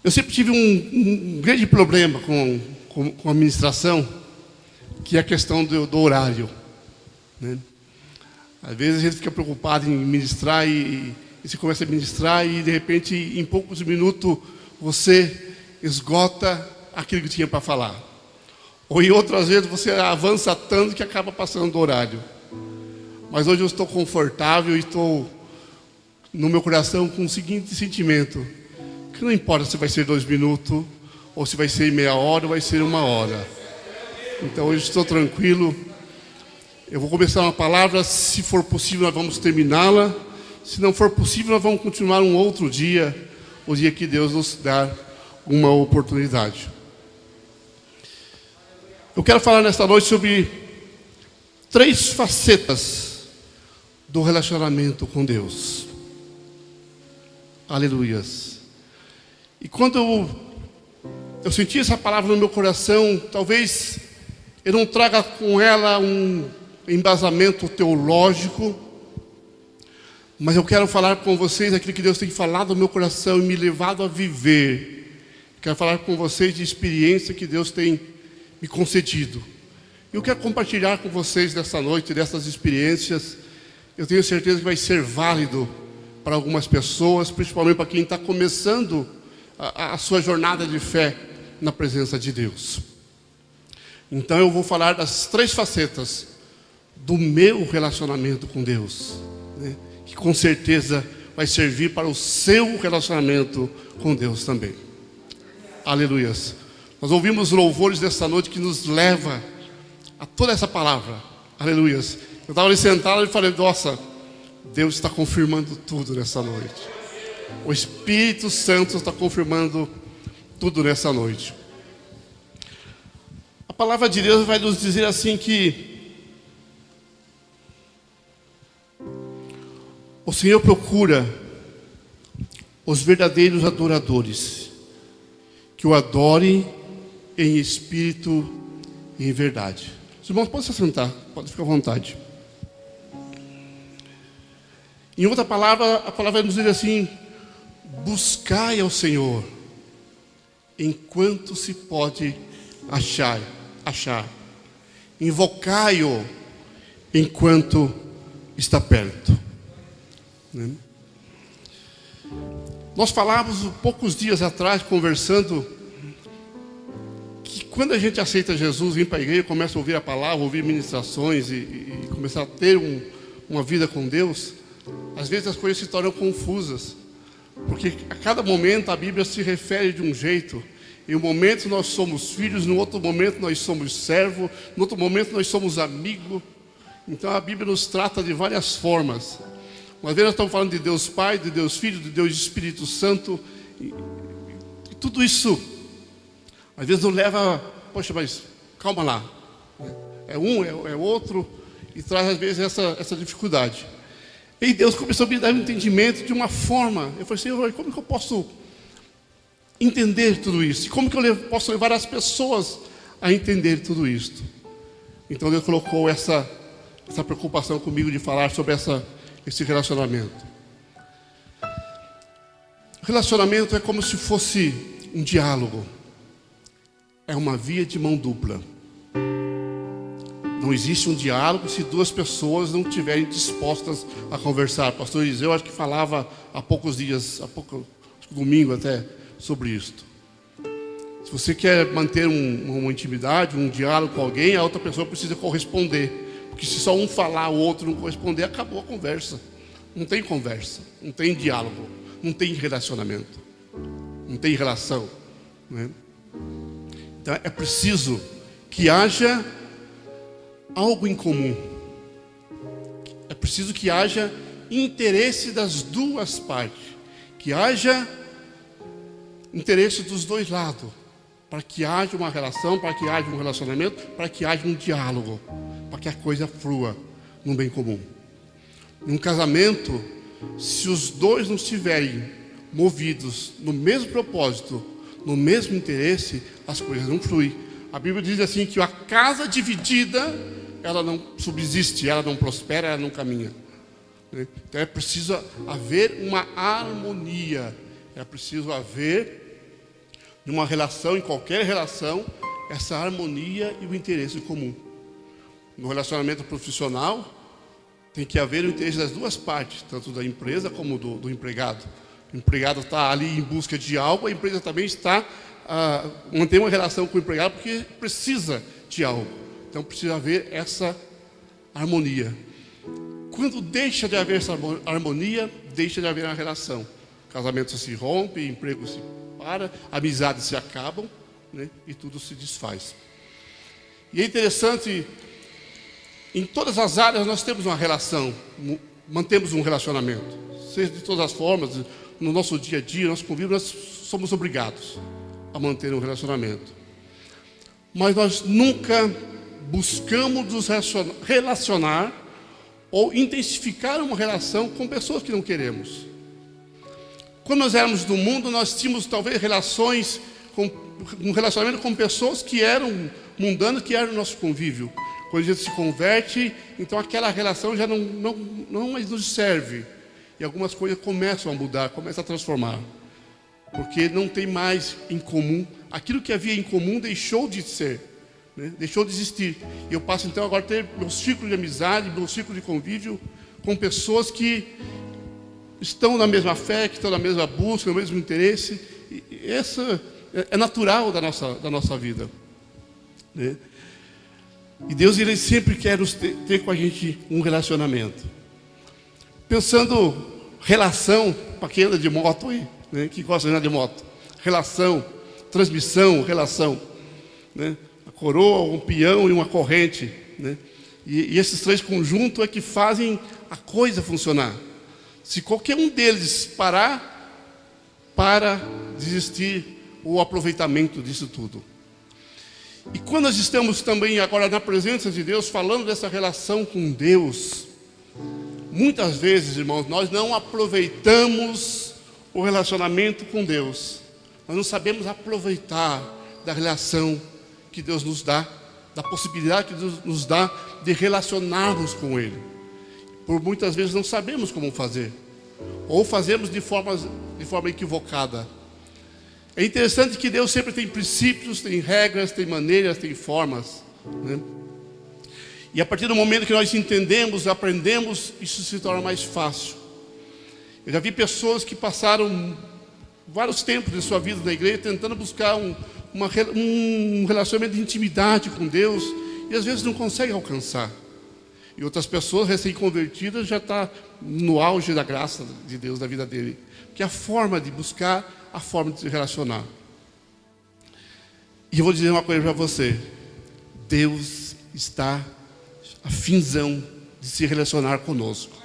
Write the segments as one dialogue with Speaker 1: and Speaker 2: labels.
Speaker 1: Eu sempre tive um grande problema com a administração, que é a questão do horário, né? Às vezes a gente fica preocupado em ministrar e você começa a ministrar e de repente em poucos minutos você esgota aquilo que tinha para falar. Ou em outras vezes você avança tanto que acaba passando do horário. Mas hoje eu estou confortável e estou no meu coração com o seguinte sentimento: que não importa se vai ser 2 minutos, ou se vai ser meia hora, ou vai ser 1 hora. Então hoje estou tranquilo. Eu vou começar uma palavra, se for possível nós vamos terminá-la. Se não for possível, nós vamos continuar um outro dia, o dia que Deus nos dá uma oportunidade. Eu quero falar nesta noite sobre 3 facetas do relacionamento com Deus. Aleluias. E quando eu senti essa palavra no meu coração, talvez eu não traga com ela um embasamento teológico, mas eu quero falar com vocês aquilo que Deus tem falado no meu coração e me levado a viver. Quero falar com vocês de experiência que Deus tem me concedido. Eu quero compartilhar com vocês nessa noite, dessas experiências. Eu tenho certeza que vai ser válido para algumas pessoas, principalmente para quem está começando a sua jornada de fé na presença de Deus. Então eu vou falar das 3 facetas do meu relacionamento com Deus, né? Que com certeza vai servir para o seu relacionamento com Deus também. Aleluias. Nós ouvimos louvores dessa noite que nos leva a toda essa palavra. Aleluias. Eu estava ali sentado e falei: nossa, Deus está confirmando tudo nessa noite. O Espírito Santo está confirmando tudo nessa noite. A palavra de Deus vai nos dizer assim que o Senhor procura os verdadeiros adoradores, que o adorem em espírito e em verdade. Os irmãos, podem se sentar, podem ficar à vontade. Em outra palavra, a palavra nos diz assim: buscai ao Senhor enquanto se pode achar. Invocai-o enquanto está perto. Né? Nós falávamos poucos dias atrás, conversando, que quando a gente aceita Jesus, vem para a igreja, começa a ouvir a palavra, ouvir ministrações e começar a ter uma vida com Deus, às vezes as coisas se tornam confusas, porque a cada momento a Bíblia se refere de um jeito. Em um momento nós somos filhos, no outro momento nós somos servos, no outro momento nós somos amigos. Então a Bíblia nos trata de várias formas. Uma vez nós estamos falando de Deus Pai, de Deus Filho, de Deus Espírito Santo, e tudo isso às vezes nos leva, poxa, mas calma lá, é um, é outro, e traz às vezes essa dificuldade. E Deus começou a me dar um entendimento de uma forma. Eu falei: Senhor, como que eu posso entender tudo isso? E como que eu posso levar as pessoas a entender tudo isso? Então Deus colocou essa preocupação comigo de falar sobre esse relacionamento. Relacionamento é como se fosse um diálogo. É uma via de mão dupla. Não existe um diálogo se 2 pessoas não estiverem dispostas a conversar. O pastor Eliseu, acho que falava há poucos dias, domingo até, sobre isto. Se você quer manter uma intimidade, um diálogo com alguém, a outra pessoa precisa corresponder. Porque se só um falar, o outro não corresponder, acabou a conversa. Não tem conversa, não tem diálogo, não tem relacionamento, não tem relação, né? Então é preciso que haja algo em comum. É preciso que haja interesse das 2 partes, que haja interesse dos 2 lados, para que haja uma relação, para que haja um relacionamento, para que haja um diálogo, para que a coisa flua no bem comum. Em um casamento, se os 2 não estiverem movidos no mesmo propósito, no mesmo interesse, as coisas não fluem. A Bíblia diz assim que a casa dividida, ela não subsiste, ela não prospera, ela não caminha. Então é preciso haver uma harmonia, é preciso haver de uma relação, em qualquer relação, essa harmonia e o interesse comum. No relacionamento profissional, tem que haver o interesse das duas partes, tanto da empresa como do empregado. O empregado está ali em busca de algo, a empresa também está mantém uma relação com o empregado porque precisa de algo. Então precisa haver essa harmonia. Quando deixa de haver essa harmonia, deixa de haver uma relação. Casamento se rompe, emprego se para, amizades se acabam, né? E tudo se desfaz. E é interessante, em todas as áreas nós temos uma relação, mantemos um relacionamento. Seja de todas as formas, no nosso dia a dia, nosso convívio, nós somos obrigados a manter um relacionamento. Mas nós nunca buscamos nos relacionar ou intensificar uma relação com pessoas que não queremos. Quando nós éramos do mundo, nós tínhamos talvez um relacionamento com pessoas que eram mundanas, que eram o nosso convívio. Quando a gente se converte, então aquela relação já não mais nos serve. E algumas coisas começam a mudar, começam a transformar. Porque não tem mais em comum. Aquilo que havia em comum deixou de ser, né? Deixou de existir. E eu passo então agora a ter meu ciclo de amizade, meu ciclo de convívio com pessoas que estão na mesma fé, que estão na mesma busca, no mesmo interesse. E essa é natural da nossa vida, né? E Deus, Ele sempre quer ter com a gente um relacionamento. Pensando relação, para quem anda de moto aí, né? Que gosta de andar de moto. Relação, transmissão, relação, né? A coroa, um peão e uma corrente, né? E esses três conjuntos é que fazem a coisa funcionar. Se qualquer um deles parar, para desistir o aproveitamento disso tudo. E quando nós estamos também agora na presença de Deus, falando dessa relação com Deus, muitas vezes, irmãos, nós não aproveitamos o relacionamento com Deus. Nós não sabemos aproveitar da relação que Deus nos dá, da possibilidade que Deus nos dá de relacionarmos com Ele. Por muitas vezes não sabemos como fazer, ou fazemos de forma equivocada. É interessante que Deus sempre tem princípios, tem regras, tem maneiras, tem formas, né? E a partir do momento que nós entendemos, aprendemos, isso se torna mais fácil. Eu já vi pessoas que passaram vários tempos de sua vida na igreja tentando buscar um relacionamento de intimidade com Deus e às vezes não conseguem alcançar. E outras pessoas recém-convertidas já estão no auge da graça de Deus na vida dele. Que é a forma de buscar, a forma de se relacionar. E eu vou dizer uma coisa para você. Deus está afinzão de se relacionar conosco.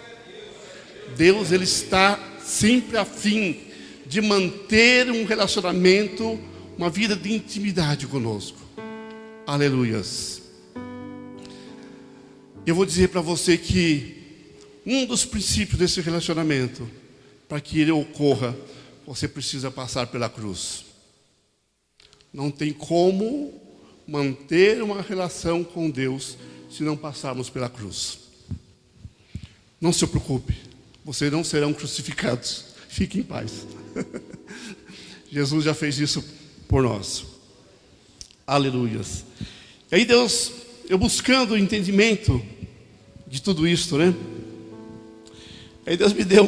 Speaker 1: Deus, Ele está sempre a fim de manter um relacionamento, uma vida de intimidade conosco. Aleluias. Eu vou dizer para você que um dos princípios desse relacionamento, para que ele ocorra, você precisa passar pela cruz. Não tem como manter uma relação com Deus se não passarmos pela cruz. Não se preocupe, vocês não serão crucificados. Fique em paz. Jesus já fez isso por nós. Aleluias. E aí Deus, eu buscando o entendimento de tudo isso, né? Aí Deus me deu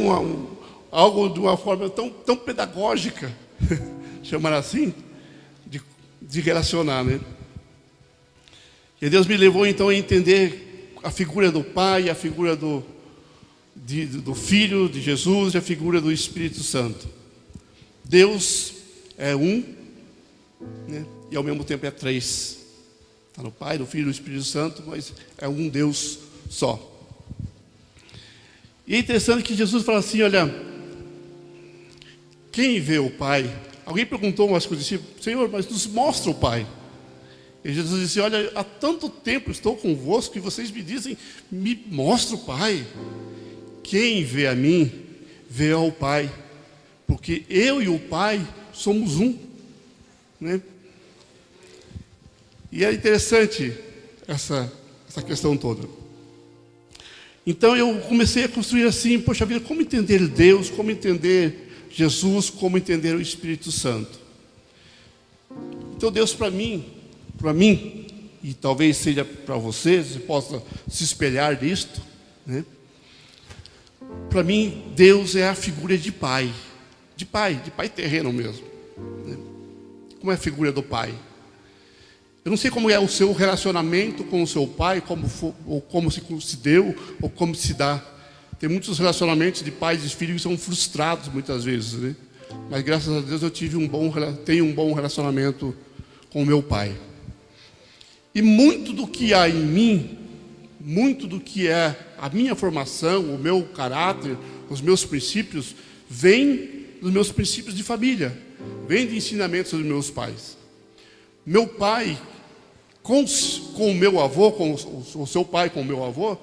Speaker 1: algo de uma forma tão pedagógica, chamar assim, de relacionar, né? E Deus me levou então a entender a figura do Pai, a figura do Filho, de Jesus e a figura do Espírito Santo. Deus é um, né? E ao mesmo tempo é três. Está no Pai, no Filho e no Espírito Santo, mas é um Deus só. E é interessante que Jesus fala assim, olha, quem vê o Pai? Alguém perguntou umas coisas assim, Senhor, mas nos mostra o Pai. E Jesus disse, olha, há tanto tempo estou convosco e vocês me dizem, me mostra o Pai. Quem vê a mim, vê ao Pai. Porque eu e o Pai somos um, né? E é interessante essa questão toda. Então eu comecei a construir assim, poxa vida, como entender Deus, como entender Jesus, como entender o Espírito Santo. Então Deus para mim, e talvez seja para você, você possa se espelhar nisto, né? Para mim, Deus é a figura de pai terreno mesmo, né? Como é a figura do pai? Eu não sei como é o seu relacionamento com o seu pai, como se deu, ou como se dá. Tem muitos relacionamentos de pais e filhos que são frustrados muitas vezes, né? Mas graças a Deus eu tenho um bom relacionamento com o meu pai. E muito do que há em mim, muito do que é a minha formação, o meu caráter, os meus princípios, vem dos meus princípios de família, vem de ensinamentos dos meus pais. Meu pai, com o meu avô, com o seu pai, com o meu avô,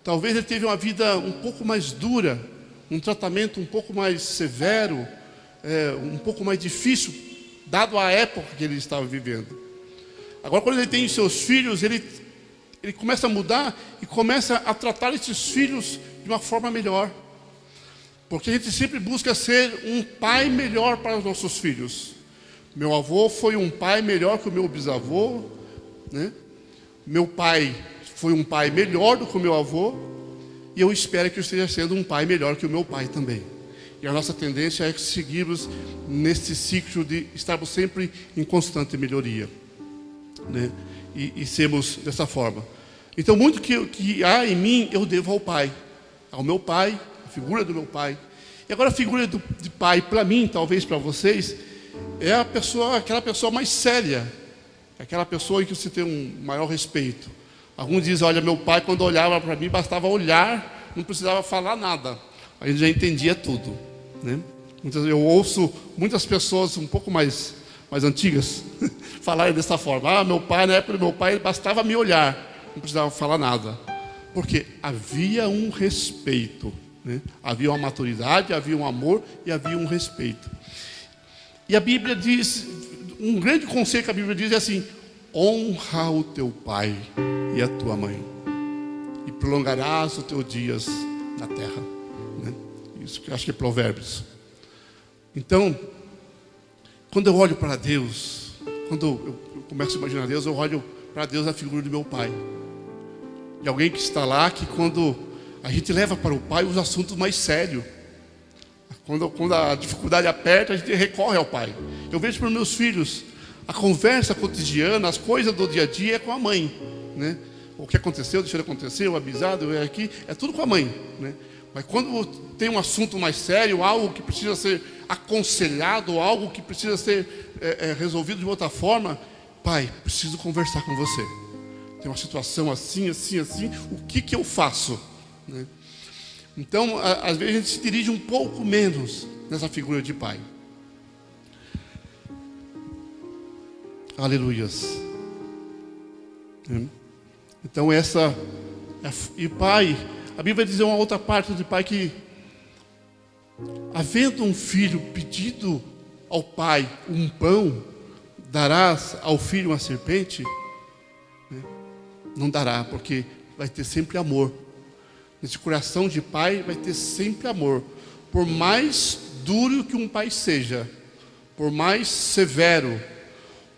Speaker 1: talvez ele teve uma vida um pouco mais dura, um tratamento um pouco mais severo, um pouco mais difícil, dado a época que ele estava vivendo. Agora, quando ele tem seus filhos, ele começa a mudar e começa a tratar esses filhos de uma forma melhor. Porque a gente sempre busca ser um pai melhor para os nossos filhos. Meu avô foi um pai melhor que o meu bisavô, né? Meu pai foi um pai melhor do que o meu avô, e eu espero que eu esteja sendo um pai melhor que o meu pai também. E a nossa tendência é seguirmos nesse ciclo de estarmos sempre em constante melhoria, né? E sermos dessa forma. Então, muito que há em mim, eu devo ao meu pai, a figura do meu pai. E agora a figura de pai, para mim, talvez para vocês, é aquela pessoa mais séria, aquela pessoa em que você tem um maior respeito. Alguns dizem, olha, meu pai, quando olhava para mim, bastava olhar, não precisava falar nada, a gente já entendia tudo, né? Eu ouço muitas pessoas um pouco mais antigas falarem dessa forma. Meu pai, na época do meu pai, bastava me olhar, não precisava falar nada, porque havia um respeito, né? Havia uma maturidade, havia um amor e havia um respeito. E a Bíblia diz, um grande conselho que a Bíblia diz é assim: honra o teu pai e a tua mãe, e prolongarás os teus dias na terra, né? Isso que eu acho que é Provérbios. Então, quando eu olho para Deus, quando eu começo a imaginar Deus, eu olho para Deus a figura do meu pai. E alguém que está lá, que quando a gente leva para o pai os assuntos mais sérios, quando a dificuldade aperta, a gente recorre ao pai. Eu vejo para os meus filhos, a conversa cotidiana, as coisas do dia a dia é com a mãe, né? O que aconteceu, deixou de acontecer, o avisado, aqui, é tudo com a mãe, né? Mas quando tem um assunto mais sério, algo que precisa ser aconselhado, algo que precisa ser resolvido de outra forma, pai, preciso conversar com você. Tem uma situação assim, o que eu faço, né? Então, às vezes a gente se dirige um pouco menos nessa figura de pai. Aleluias. Então e pai, a Bíblia diz uma outra parte de pai que, havendo um filho pedido ao pai um pão, darás ao filho uma serpente? Não dará, porque vai ter sempre amor. Nesse coração de pai vai ter sempre amor. Por mais duro que um pai seja, por mais severo,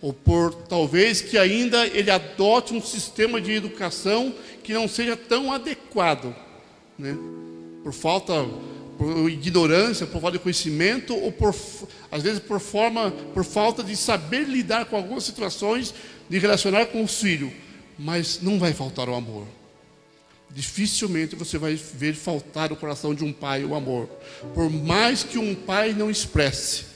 Speaker 1: ou por talvez que ainda ele adote um sistema de educação que não seja tão adequado, né? Por ignorância, por falta de conhecimento, ou às vezes por falta de saber lidar com algumas situações, de relacionar com os filhos. Mas não vai faltar o amor. Dificilmente você vai ver faltar no coração de um pai o amor. Por mais que um pai não expresse.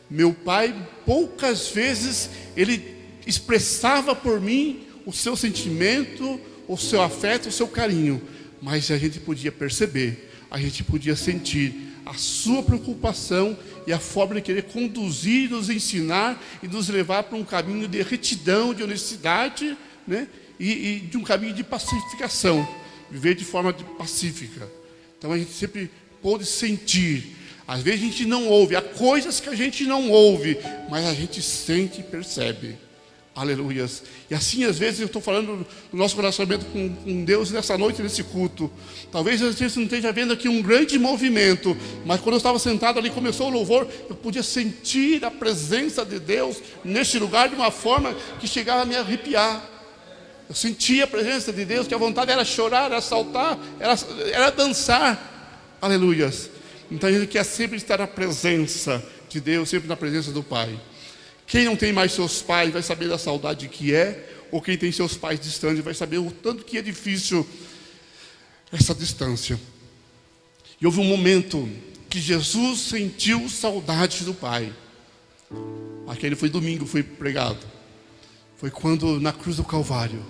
Speaker 1: Meu pai, poucas vezes, ele expressava por mim o seu sentimento, o seu afeto, o seu carinho. Mas a gente podia perceber, a gente podia sentir a sua preocupação e a forma de querer conduzir, nos ensinar e nos levar para um caminho de retidão, de honestidade, né? E de um caminho de pacificação. Viver de forma pacífica. Então a gente sempre pode sentir. Às vezes a gente não ouve, há coisas que a gente não ouve, mas a gente sente e percebe Aleluias. E assim, às vezes, eu estou falando do nosso relacionamento com Deus nessa noite, nesse culto. Talvez às vezes não esteja vendo aqui um grande movimento, mas quando eu estava sentado ali, começou o louvor, eu podia sentir a presença de Deus neste lugar de uma forma que chegava a me arrepiar. Eu sentia a presença de Deus, que a vontade era chorar, era saltar, era dançar. Aleluias. Então Ele quer sempre estar na presença de Deus, sempre na presença do Pai. Quem não tem mais seus pais vai saber da saudade que é, ou quem tem seus pais distantes vai saber o tanto que é difícil essa distância. E houve um momento que Jesus sentiu saudade do Pai. Aquele foi domingo, foi pregado. Foi quando na cruz do Calvário,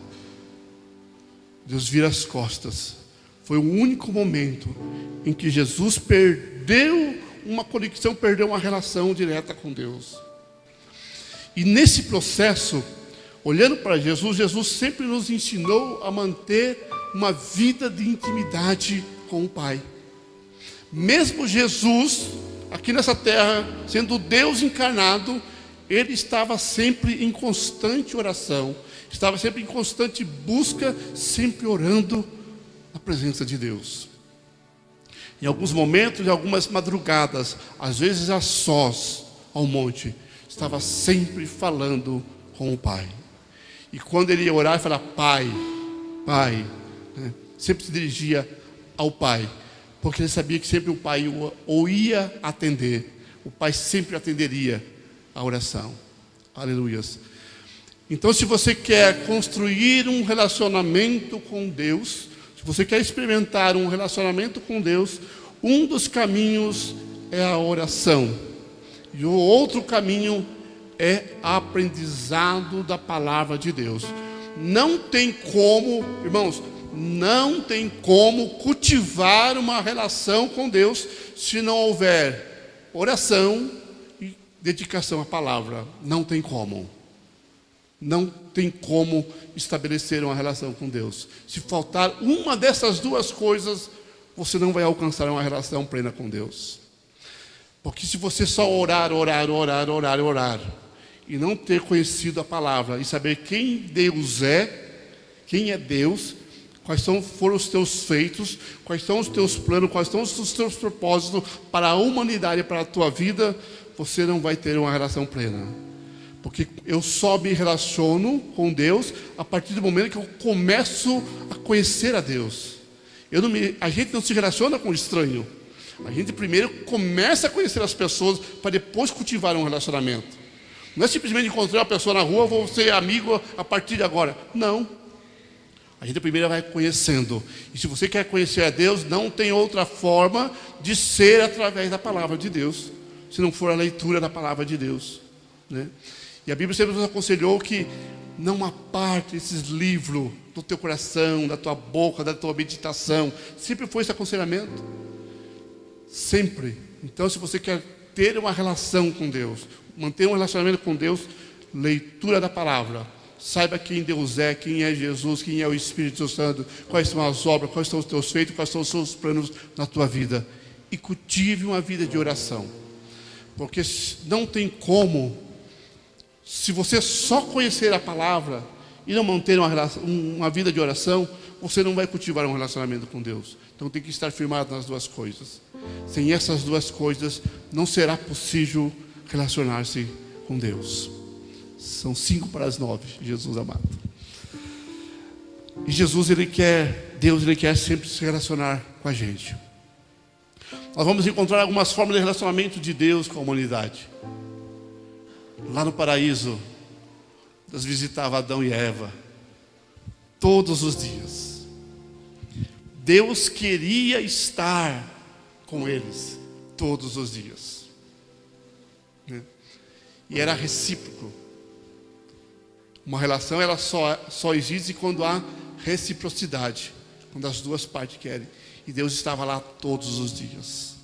Speaker 1: Deus vira as costas. Foi o único momento em que Jesus perdeu uma conexão, perdeu uma relação direta com Deus. E nesse processo, olhando para Jesus, Jesus sempre nos ensinou a manter uma vida de intimidade com o Pai. Mesmo Jesus, aqui nessa terra, sendo Deus encarnado, Ele estava sempre em constante oração, estava sempre em constante busca, sempre orando na presença de Deus. Em alguns momentos, em algumas madrugadas, às vezes a sós, ao monte, estava sempre falando com o Pai. E quando ele ia orar, ele falava, Pai, Pai, né? Sempre se dirigia ao Pai, porque ele sabia que sempre o Pai o ia atender. O Pai sempre atenderia a oração. Aleluias. Então, se você quer construir um relacionamento com Deus, se você quer experimentar um relacionamento com Deus, um dos caminhos é a oração. E o outro caminho é aprendizado da palavra de Deus. Não tem como, irmãos, não tem como cultivar uma relação com Deus se não houver oração e dedicação à palavra. Não tem como. Não tem como estabelecer uma relação com Deus. Se faltar uma dessas duas coisas, você não vai alcançar uma relação plena com Deus. Porque se você só orar e não ter conhecido a palavra e saber quem Deus é, quem é Deus, quais foram os teus feitos, quais são os teus planos, quais são os teus propósitos para a humanidade, para a tua vida, você não vai ter uma relação plena. Porque eu só me relaciono com Deus a partir do momento que eu começo a conhecer a Deus. A gente não se relaciona com o estranho. A gente primeiro começa a conhecer as pessoas para depois cultivar um relacionamento. Não é simplesmente encontrar uma pessoa na rua, vou ser amigo a partir de agora. Não. A gente primeiro vai conhecendo. E se você quer conhecer a Deus, não tem outra forma de ser através da palavra de Deus, se não for a leitura da palavra de Deus, né? E a Bíblia sempre nos aconselhou que não aparte esses livros do teu coração, da tua boca, da tua meditação. Sempre foi esse aconselhamento. Sempre. Então, se você quer ter uma relação com Deus, manter um relacionamento com Deus, leitura da palavra. Saiba quem Deus é, quem é Jesus, quem é o Espírito Santo, quais são as obras, quais são os teus feitos, quais são os seus planos na tua vida. E cultive uma vida de oração. Porque não tem como, se você só conhecer a palavra e não manter uma vida de oração, você não vai cultivar um relacionamento com Deus. Então tem que estar firmado nas duas coisas. Sem essas duas coisas, não será possível relacionar-se com Deus. São 8:55, Jesus amado. E Deus ele quer sempre se relacionar com a gente. Nós vamos encontrar algumas formas de relacionamento de Deus com a humanidade. Lá no paraíso, Deus visitava Adão e Eva todos os dias. Deus queria estar com eles todos os dias, né? E era recíproco. Uma relação ela só existe quando há reciprocidade, quando as duas partes querem. E Deus estava lá todos os dias.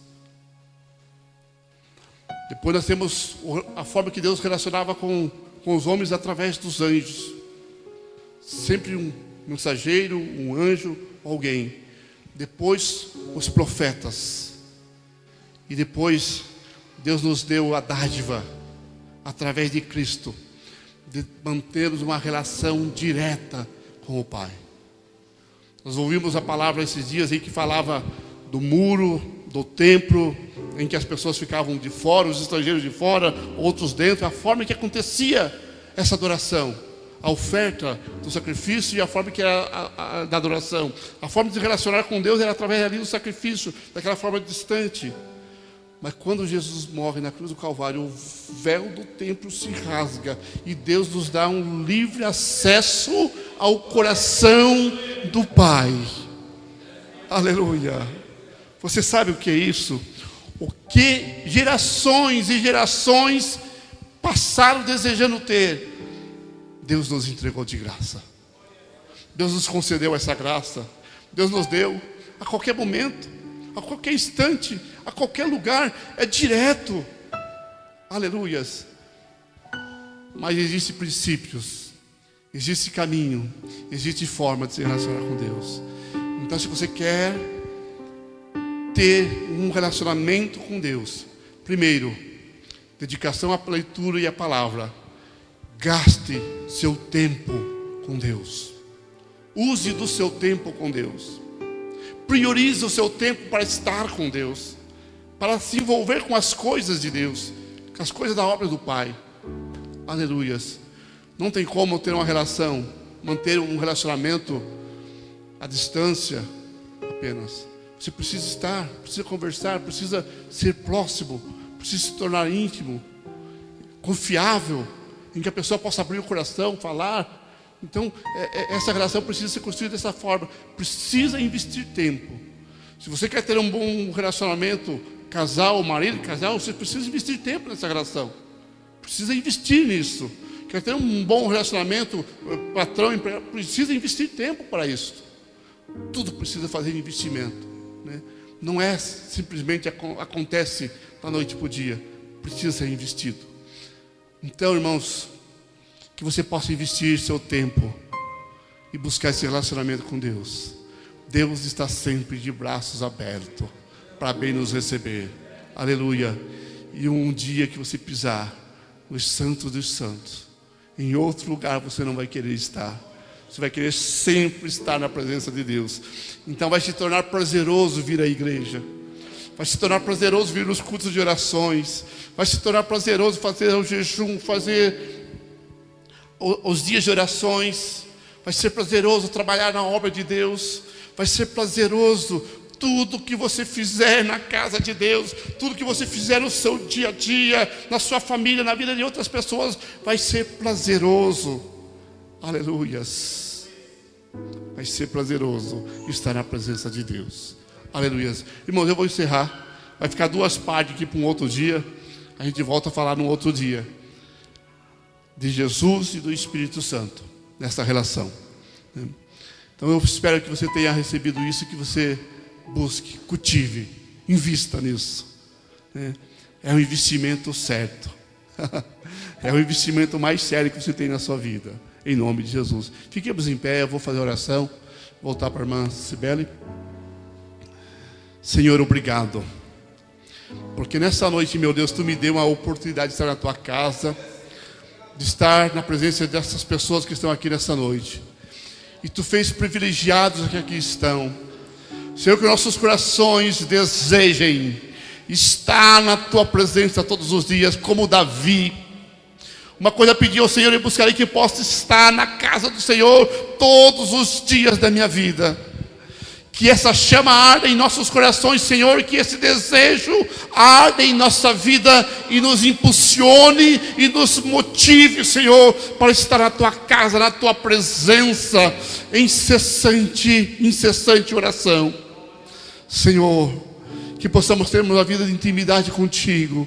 Speaker 1: Depois nós temos a forma que Deus relacionava com os homens através dos anjos. Sempre um mensageiro, um anjo, alguém. Depois os profetas. E depois Deus nos deu a dádiva através de Cristo, de mantermos uma relação direta com o Pai. Nós ouvimos a palavra esses dias aí que falava do muro, do templo, em que as pessoas ficavam de fora, os estrangeiros de fora, outros dentro, a forma que acontecia essa adoração, a oferta do sacrifício e a forma que era da adoração. A forma de se relacionar com Deus era através ali do sacrifício, daquela forma distante. Mas quando Jesus morre na cruz do Calvário, o véu do templo se rasga e Deus nos dá um livre acesso ao coração do Pai. Aleluia! Você sabe o que é isso? O que gerações e gerações passaram desejando ter, Deus nos entregou de graça. Deus nos concedeu essa graça. Deus nos deu a qualquer momento, a qualquer instante, a qualquer lugar, é direto. Aleluias. Mas existem princípios, existe caminho, existe forma de se relacionar com Deus. Então, se você quer ter um relacionamento com Deus, primeiro, dedicação à leitura e à palavra. Gaste seu tempo com Deus. Use do seu tempo com Deus. Priorize o seu tempo para estar com Deus, para se envolver com as coisas de Deus, com as coisas da obra do Pai. Aleluias. Não tem como ter uma relação, manter um relacionamento à distância apenas. Você precisa estar, precisa conversar, precisa ser próximo, precisa se tornar íntimo, confiável, em que a pessoa possa abrir o coração, falar. Então, essa relação precisa ser construída dessa forma. Precisa investir tempo. Se você quer ter um bom relacionamento, casal, marido, casal, você precisa investir tempo nessa relação. Precisa investir nisso. Quer ter um bom relacionamento, patrão, empregado, precisa investir tempo para isso. Tudo precisa fazer investimento, né? Não é simplesmente acontece da noite para o dia. Precisa ser investido. Então, irmãos, que você possa investir seu tempo e buscar esse relacionamento com Deus. Deus está sempre de braços abertos para bem nos receber. Aleluia. E um dia que você pisar nos santos dos santos, em outro lugar você não vai querer estar. Você vai querer sempre estar na presença de Deus. Então vai se tornar prazeroso vir à igreja. Vai se tornar prazeroso vir nos cultos de orações. Vai se tornar prazeroso fazer o jejum, fazer os dias de orações. Vai ser prazeroso trabalhar na obra de Deus. Vai ser prazeroso tudo que você fizer na casa de Deus. Tudo que você fizer no seu dia a dia, na sua família, na vida de outras pessoas. Vai ser prazeroso. Aleluias. Vai ser prazeroso estar na presença de Deus. Aleluias. Irmãos, eu vou encerrar. Vai ficar duas partes aqui para um outro dia. A gente volta a falar no outro dia de Jesus e do Espírito Santo nessa relação. Então eu espero que você tenha recebido isso e que você busque, cultive, invista nisso. É um investimento certo. É o investimento mais sério que você tem na sua vida. Em nome de Jesus. Fiquemos em pé, eu vou fazer a oração. Voltar para a irmã Cibele. Senhor, obrigado. Porque nessa noite, meu Deus, Tu me deu uma oportunidade de estar na Tua casa, de estar na presença dessas pessoas que estão aqui nessa noite. E Tu fez privilegiados que aqui estão. Senhor, que nossos corações desejem estar na Tua presença todos os dias, como Davi. Uma coisa pedi ao Senhor e buscarei que possa estar na casa do Senhor todos os dias da minha vida. Que essa chama arda em nossos corações, Senhor, que esse desejo arda em nossa vida e nos impulsione e nos motive, Senhor, para estar na Tua casa, na Tua presença, em incessante oração. Senhor, que possamos ter uma vida de intimidade contigo,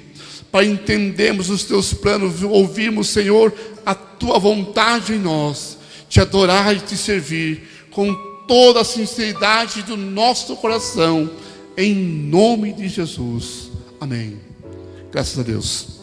Speaker 1: para entendermos os Teus planos, ouvirmos, Senhor, a Tua vontade em nós, Te adorar e Te servir com toda a sinceridade do nosso coração, em nome de Jesus. Amém. Graças a Deus.